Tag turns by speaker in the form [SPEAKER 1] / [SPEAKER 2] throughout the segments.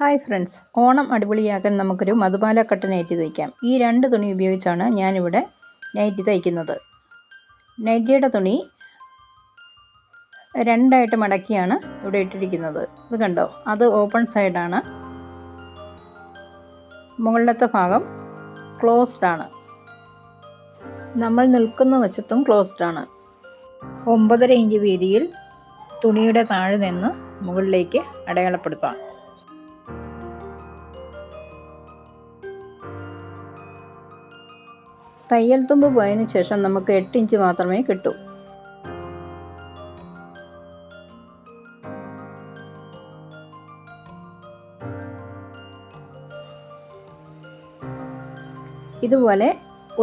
[SPEAKER 1] Hi friends, Onam അടിപൊളിയാക്കാൻ നമുക്കൊരു Madhubala cut nightie തയ്ക്കാം. ഈ രണ്ട് തുണി ഉപയോഗിച്ചാണ് ഞാനിവിടെ നൈറ്റി തയ്ക്കുന്നത്. നൈറ്റിയുടെ തുണി രണ്ടായിട്ട് മടക്കിയാണ് ഇവിടെ ഇട്ടിരിക്കുന്നത്. ഇത് കണ്ടോ, അത് ഓപ്പൺ സൈഡാണ്. മുകളിലത്തെ ഭാഗം ക്ലോസ്ഡ് ആണ്. നമ്മൾ നിൽക്കുന്ന വശത്തും ക്ലോസ്ഡ് ആണ്. 9.5 ഇഞ്ച് വീതിയിൽ തുണിയുടെ താഴെ നിന്ന് മുകളിലേക്ക് അടയാളപ്പെടുത്താം. തയ്യൽ തുമ്പ് പോയതിന് ശേഷം നമുക്ക് 8 ഇഞ്ച് മാത്രമേ കിട്ടൂ. ഇതുപോലെ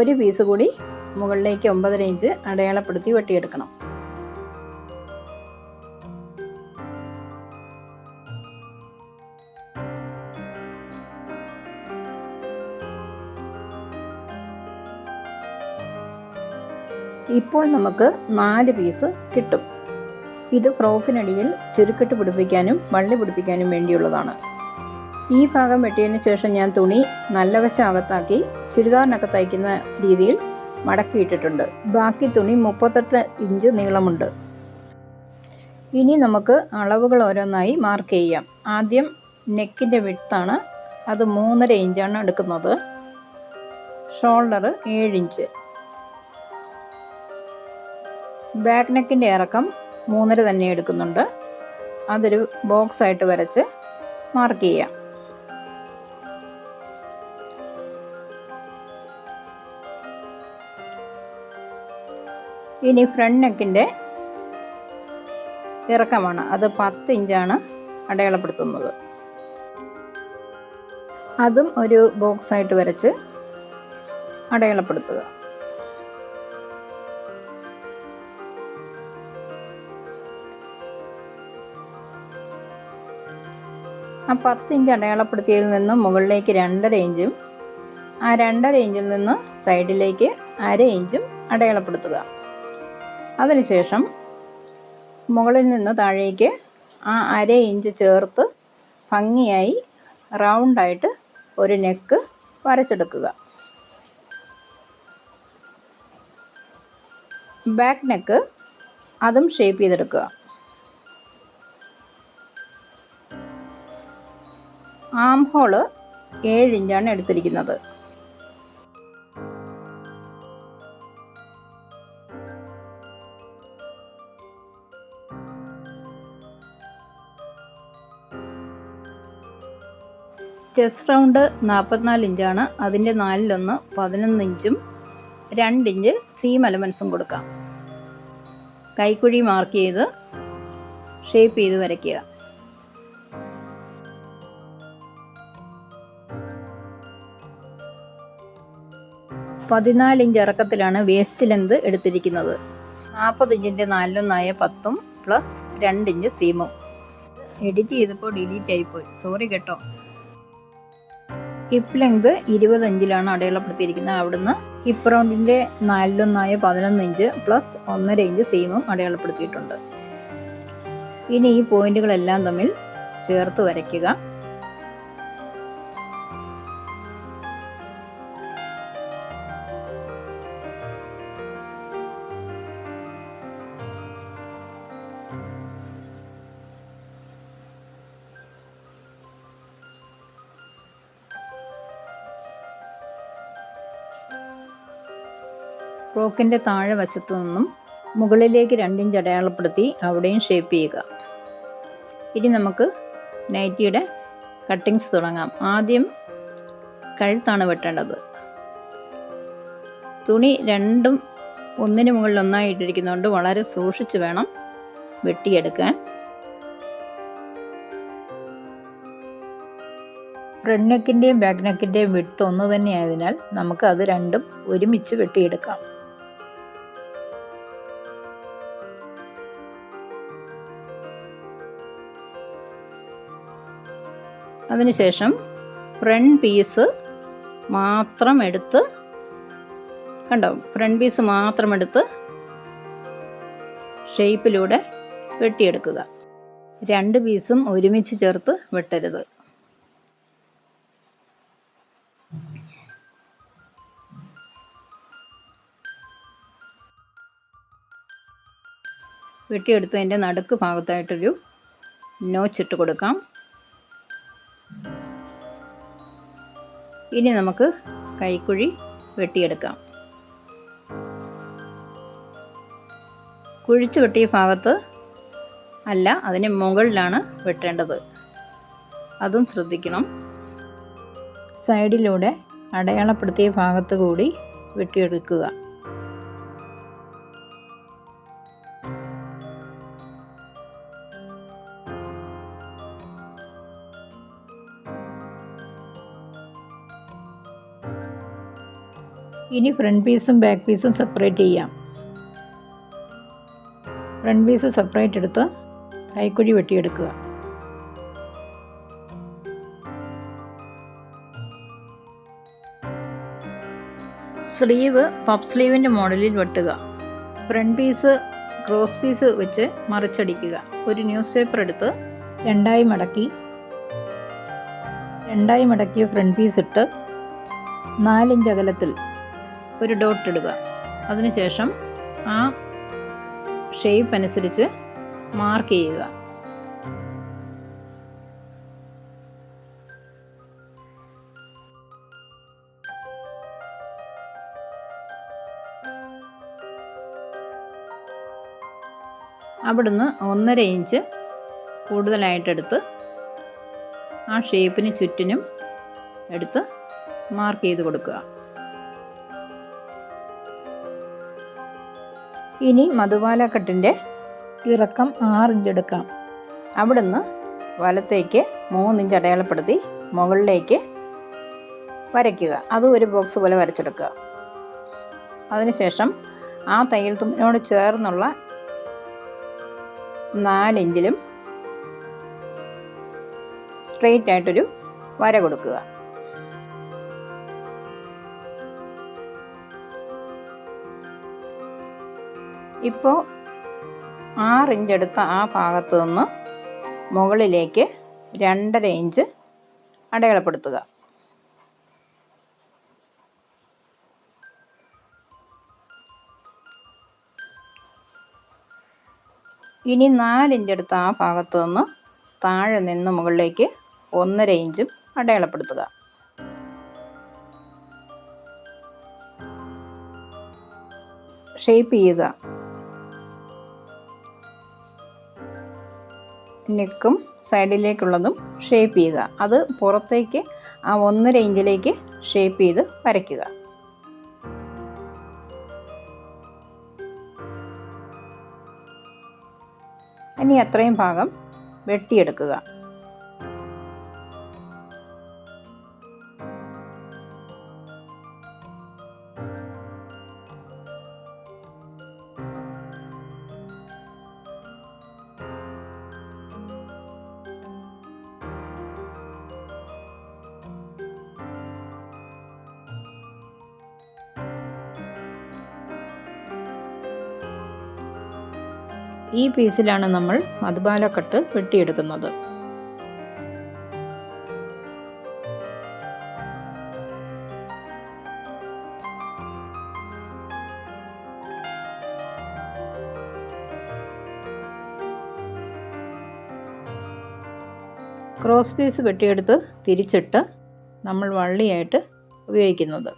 [SPEAKER 1] ഒരു പീസ് കൂടി മുകളിലേക്ക് 9.5 ഇഞ്ച് അടയാളപ്പെടുത്തി വെട്ടിയെടുക്കണം. ഇപ്പോൾ നമുക്ക് 4 പീസ് കിട്ടും. ഇത് ഫ്രോക്കിനടിയിൽ ചുരുക്കെട്ട് പിടിപ്പിക്കാനും വള്ളി പിടിപ്പിക്കാനും വേണ്ടിയുള്ളതാണ്. ഈ ഭാഗം വെട്ടിയതിന് ശേഷം ഞാൻ തുണി നല്ല വശം അകത്താക്കി ചുരിദാറിനൊക്കെ തയ്ക്കുന്ന രീതിയിൽ മടക്കിയിട്ടിട്ടുണ്ട്. ബാക്കി തുണി 38 ഇഞ്ച് നീളമുണ്ട്. ഇനി നമുക്ക് അളവുകൾ ഓരോന്നായി മാർക്ക് ചെയ്യാം. ആദ്യം നെക്കിൻ്റെ വിഡ്ത്താണ്, അത് 3.5 ഇഞ്ചാണ് എടുക്കുന്നത്. Shoulder 7 inch. ബാക്ക് നെക്കിൻ്റെ ഇറക്കം 3.5 തന്നെ എടുക്കുന്നുണ്ട്. അതൊരു ബോക്സ് ആയിട്ട് വരച്ച് മാർക്ക് ചെയ്യാം. ഇനി ഫ്രണ്ട് നെക്കിൻ്റെ ഇറക്കമാണ്, അത് 10 ഇഞ്ചാണ് അടയാളപ്പെടുത്തുന്നത്. അതും ഒരു ബോക്സ് ആയിട്ട് വരച്ച് അടയാളപ്പെടുത്തുക. ആ 10 ഇഞ്ച് അടയാളപ്പെടുത്തിയതിൽ നിന്ന് മുകളിലേക്ക് 2.5 ഇഞ്ചും ആ 2.5 ഇഞ്ചിൽ നിന്ന് സൈഡിലേക്ക് 1/2 ഇഞ്ചും അടയാളപ്പെടുത്തുക. അതിനുശേഷം മുകളിൽ നിന്ന് താഴേക്ക് ആ 1/2 ഇഞ്ച് ചേർത്ത് ഭംഗിയായി റൗണ്ടായിട്ട് ഒരു നെക്ക് വരച്ചെടുക്കുക. ബാക്ക് നെക്ക് അതും ഷേപ്പ് ചെയ്തെടുക്കുക. ആം ഹോള് 7 ഇഞ്ചാണ് എടുത്തിരിക്കുന്നത്. ചെസ്റ്റ് റൗണ്ട് 44 ഇഞ്ചാണ്. അതിൻ്റെ 4/1 11 ഇഞ്ചും 2 ഇഞ്ച് സീം എലമെൻസും കൊടുക്കാം. കൈക്കുഴി മാർക്ക് ചെയ്ത് ഷേപ്പ് ചെയ്ത് വരയ്ക്കുക. 14 ഇഞ്ച് ഇറക്കത്തിലാണ് വേസ്റ്റ് ലെന്ത് എടുത്തിരിക്കുന്നത്. 40 ഇഞ്ചിൻ്റെ 4/1 10 പ്ലസ് 2 ഇഞ്ച് സീമും. എഡിറ്റ് ചെയ്തപ്പോൾ ഡിലീറ്റ് ആയിപ്പോയി, സോറി കേട്ടോ. Hip length 20 ഇഞ്ചിലാണ് അടയാളപ്പെടുത്തിയിരിക്കുന്നത്. അവിടുന്ന് ഹിപ്പ് റൗണ്ടിൻ്റെ 4/1 11 ഇഞ്ച് പ്ലസ് 1.5 ഇഞ്ച് സീമും അടയാളപ്പെടുത്തിയിട്ടുണ്ട്. ഇനി ഈ പോയിന്റുകളെല്ലാം തമ്മിൽ ചേർത്ത് വരയ്ക്കുക. ഫ്രോക്കിൻ്റെ താഴെ വശത്തു നിന്നും മുകളിലേക്ക് 2 ഇഞ്ച് അടയാളപ്പെടുത്തി അവിടെയും ഷേപ്പ് ചെയ്യുക. ഇനി നമുക്ക് നൈറ്റിയുടെ കട്ടിങ്സ് തുടങ്ങാം. ആദ്യം കഴുത്താണ് വെട്ടേണ്ടത്. തുണി രണ്ടും ഒന്നിന് മുകളിൽ ഒന്നായി ഇട്ടിരിക്കുന്നതുകൊണ്ട് വളരെ സൂക്ഷിച്ച് വേണം വെട്ടിയെടുക്കാൻ. ഫ്രണ്ട് നെക്കിൻ്റെയും ബാക്ക് നെക്കിൻ്റെയും വിഡ്ത്ത് ഒന്ന് തന്നെ ആയതിനാൽ നമുക്ക് അത് രണ്ടും ഒരുമിച്ച് വെട്ടിയെടുക്കാം. അതിനുശേഷം ഫ്രണ്ട് പീസ് മാത്രം എടുത്ത് ഷേപ്പിലൂടെ വെട്ടിയെടുക്കുക. രണ്ട് പീസും ഒരുമിച്ച് ചേർത്ത് വെട്ടരുത്. വെട്ടിയെടുത്തതിൻ്റെ നടുക്ക് ഭാഗത്തായിട്ടൊരു നോച്ചിട്ട് കൊടുക്കാം. ഇനി നമുക്ക് കൈക്കുഴി വെട്ടിയെടുക്കാം. കുഴിച്ചു വെട്ടിയ ഭാഗത്ത് അല്ല, അതിന് മുകളിലാണ് വെട്ടേണ്ടത്. അതും ശ്രദ്ധിക്കണം. സൈഡിലൂടെ അടയാളപ്പെടുത്തിയ ഭാഗത്ത് കൂടി വെട്ടിയെടുക്കുക. ഇനി ഫ്രണ്ട് പീസും ബാക്ക് പീസും സെപ്പറേറ്റ് ചെയ്യാം. ഫ്രണ്ട് പീസ് സെപ്പറേറ്റ് എടുത്ത് കൈക്കുഴി വെട്ടിയെടുക്കുക. സ്ലീവ് പഫ് സ്ലീവിൻ്റെ മോഡലിൽ വെട്ടുക. ഫ്രണ്ട് പീസ് ക്രോസ് പീസ് വെച്ച് മറിച്ചടിക്കുക. ഒരു ന്യൂസ് പേപ്പർ എടുത്ത് രണ്ടായി മടക്കിയ ഫ്രണ്ട് പീസ് ഇട്ട് 4 ഇഞ്ച് അകലത്തിൽ ഒരു ഡോട്ട് ഇടുക. അതിനുശേഷം ആ ഷേപ്പ് അനുസരിച്ച് മാർക്ക് ചെയ്യുക. അവിടുന്ന് 1.5 ഇഞ്ച് കൂടുതലായിട്ടെടുത്ത് ആ ഷേപ്പിന് ചുറ്റിനും എടുത്ത് മാർക്ക് ചെയ്ത് കൊടുക്കുക. ഇനി മധുപാലക്കെട്ടിൻ്റെ ഇറക്കം 6 ഇഞ്ച് എടുക്കാം. അവിടുന്ന് വലത്തേക്ക് 3 ഇഞ്ച് അടയാളപ്പെടുത്തി മുകളിലേക്ക് വരയ്ക്കുക. അതും ഒരു ബോക്സ് പോലെ വരച്ചെടുക്കുക. അതിനുശേഷം ആ തയ്യൽ തുമ്പിനോട് ചേർന്നുള്ള 4 ഇഞ്ചിലും സ്ട്രെയിറ്റ് ആയിട്ടൊരു വര കൊടുക്കുക. ഇപ്പോൾ 6 ഇഞ്ച് എടുത്ത ആ ഭാഗത്ത് നിന്ന് മുകളിലേക്ക് 2.5 ഇഞ്ച് അടയാളപ്പെടുത്തുക. ഇനി 4 ഇഞ്ച് എടുത്ത ആ ഭാഗത്ത് നിന്ന് താഴെ നിന്ന് മുകളിലേക്ക് 1.5 ഇഞ്ചും അടയാളപ്പെടുത്തുക. ഷേപ്പ് ചെയ്യുക. നെക്കും സൈഡിലേക്കുള്ളതും ഷേപ്പ് ചെയ്യുക. അത് പുറത്തേക്ക് ആ 1.5 ഇഞ്ചിലേക്ക് ഷേപ്പ് ചെയ്ത് വരയ്ക്കുക. ഇനി അത്രയും ഭാഗം വെട്ടിയെടുക്കുക. ഈ പീസിലാണ് നമ്മൾ മധുപാലക്കെട്ട് വെട്ടിയെടുക്കുന്നത്. ക്രോസ് പീസ് വെട്ടിയെടുത്ത് തിരിച്ചിട്ട് നമ്മൾ വള്ളിയായിട്ട് ഉപയോഗിക്കുന്നത്.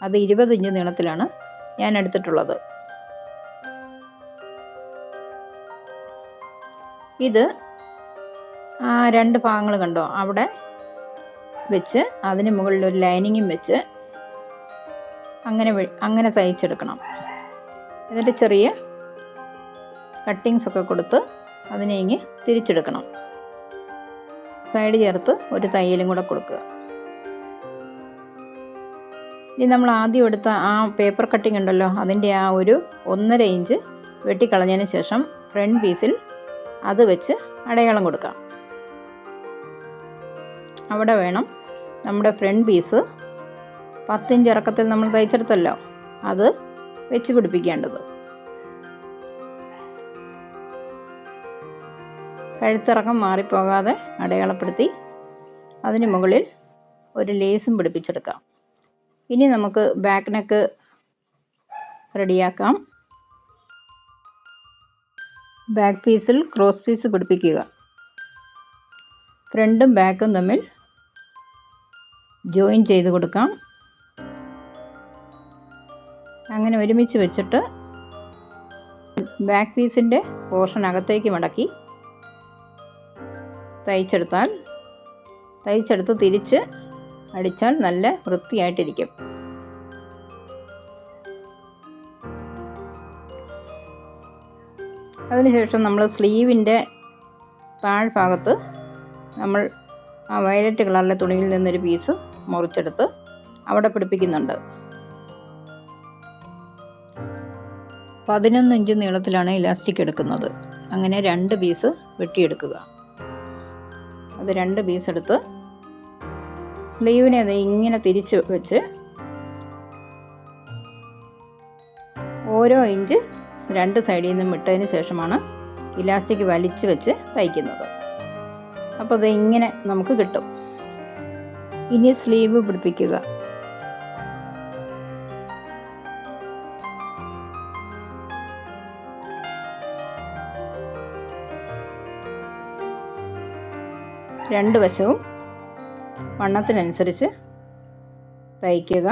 [SPEAKER 1] അത് 20 ഇഞ്ച് നീളത്തിലാണ് ഞാൻ എടുത്തിട്ടുള്ളത്. ഇത് ആ 2 ഭാഗങ്ങൾ കണ്ടോ, അവിടെ വെച്ച് അതിന് മുകളിൽ ഒരു ലൈനിങ്ങും വെച്ച് അങ്ങനെ തയ്ച്ചെടുക്കണം. എന്നിട്ട് ചെറിയ കട്ടിങ്സ് ഒക്കെ കൊടുത്ത് അതിനെ ഇങ്ങ് തിരിച്ചെടുക്കണം. സൈഡ് ചേർത്ത് ഒരു തയ്യലും കൂടെ കൊടുക്കുക. ഇനി നമ്മൾ ആദ്യം എടുത്ത ആ പേപ്പർ കട്ടിങ് ഉണ്ടല്ലോ, അതിൻ്റെ ആ ഒരു 1.5 ഇഞ്ച് വെട്ടിക്കളഞ്ഞതിന് ശേഷം ഫ്രണ്ട് പീസിൽ അത് വെച്ച് അടയാളം കൊടുക്കാം. അവിടെ വേണം നമ്മുടെ ഫ്രണ്ട് പീസ് 10 ഇഞ്ച് ഇറക്കത്തിൽ നമ്മൾ തയ്ച്ചെടുത്തല്ലോ, അത് വെച്ച് പിടിപ്പിക്കേണ്ടത്. കഴുത്തിറക്കം മാറിപ്പോകാതെ അടയാളപ്പെടുത്തി അതിന് മുകളിൽ ഒരു ലേസും പിടിപ്പിച്ചെടുക്കാം. ഇനി നമുക്ക് ബാക്ക് നെക്ക് റെഡിയാക്കാം. ബാക്ക് പീസിൽ ക്രോസ് പീസ് പിടിപ്പിക്കുക. ഫ്രണ്ടും ബാക്കും തമ്മിൽ ജോയിൻ ചെയ്ത് കൊടുക്കാം. അങ്ങനെ ഒരുമിച്ച് വെച്ചിട്ട് ബാക്ക് പീസിൻ്റെ പോർഷൻ അകത്തേക്ക് മടക്കി തയ്ച്ചെടുത്ത് തിരിച്ച് അടിച്ചാൽ നല്ല വൃത്തിയായിട്ടിരിക്കും. അതിനുശേഷം നമ്മൾ സ്ലീവിൻ്റെ താഴ്ഭാഗത്ത് നമ്മൾ ആ വയലറ്റ് കളറിലെ തുണിയിൽ നിന്നൊരു പീസ് മുറിച്ചെടുത്ത് അവിടെ പിടിപ്പിക്കുന്നുണ്ട്. 11 ഇഞ്ച് നീളത്തിലാണ് ഇലാസ്റ്റിക് എടുക്കുന്നത്. അങ്ങനെ 2 പീസ് വെട്ടിയെടുക്കുക. അത് 2 പീസ് എടുത്ത് സ്ലീവിനെ ഇങ്ങനെ തിരിച്ച് വെച്ച് ഓരോ ഇഞ്ച് 2 സൈഡിൽ നിന്നും ഇട്ടതിന് ശേഷമാണ് ഇലാസ്റ്റിക് വലിച്ച് വെച്ച് തയ്ക്കുന്നത്. അപ്പോൾ അത് ഇങ്ങനെ നമുക്ക് കിട്ടും. ഇനി സ്ലീവ് പിടിപ്പിക്കുക. രണ്ട് വശവും വണ്ണത്തിനനുസരിച്ച് തയ്ക്കുക.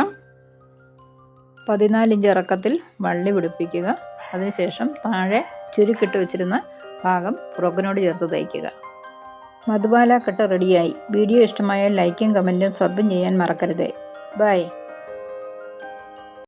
[SPEAKER 1] 14 ഇഞ്ച് ഇറക്കത്തിൽ വള്ളി പിടിപ്പിക്കുക. അതിനുശേഷം താഴെ ചുരുക്കിട്ട് വെച്ചിരുന്ന ഭാഗം ഫ്രോക്കിനോട് ചേർത്ത് തയ്ക്കുക. മധുബാല കട്ട് റെഡിയായി. വീഡിയോ ഇഷ്ടമായാൽ ലൈക്കും കമൻറ്റും സബും ചെയ്യാൻ മറക്കരുത്. ബൈ.